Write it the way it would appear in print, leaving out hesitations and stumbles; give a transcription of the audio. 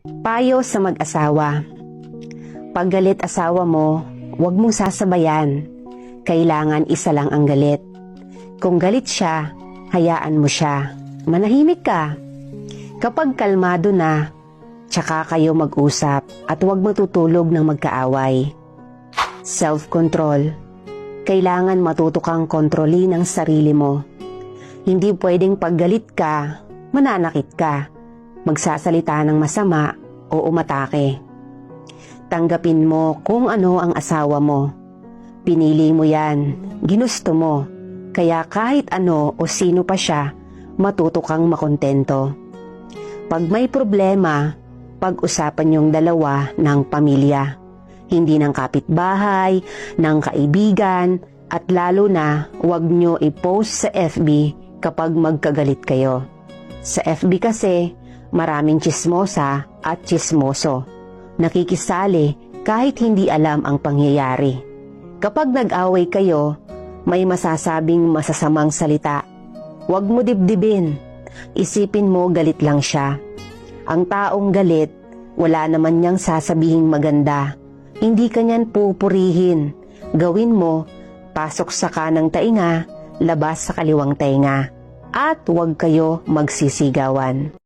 Payo sa mag-asawa. Pag galit asawa mo, huwag mong sasabayan. Kailangan isa lang ang galit. Kung galit siya, hayaan mo siya. Manahimik ka. Kapag kalmado na, tsaka kayo mag-usap at huwag matutulog ng magkaaway. Self-control. Kailangan matuto kang kontrolin ang sarili mo. Hindi pwedeng paggalit ka, mananakit ka, magsasalita ng masama o umatake. Tanggapin mo kung ano ang asawa mo. Pinili mo yan, ginusto mo, kaya kahit ano o sino pa siya, matuto kang makontento. Pag may problema, pag-usapan yung dalawa ng pamilya. Hindi ng kapitbahay, ng kaibigan, at lalo na huwag nyo i-post sa FB kapag magkagalit kayo. Sa FB kasi, maraming tsismosa at tsismoso. Nakikisali kahit hindi alam ang pangyayari. Kapag nag-away kayo, may masasabing masasamang salita. Huwag mo dibdibin. Isipin mo galit lang siya. Ang taong galit, wala naman niyang sasabihing maganda. Hindi ka niyan pupurihin. Gawin mo, pasok sa kanang tainga, labas sa kaliwang tainga. At huwag kayo magsisigawan.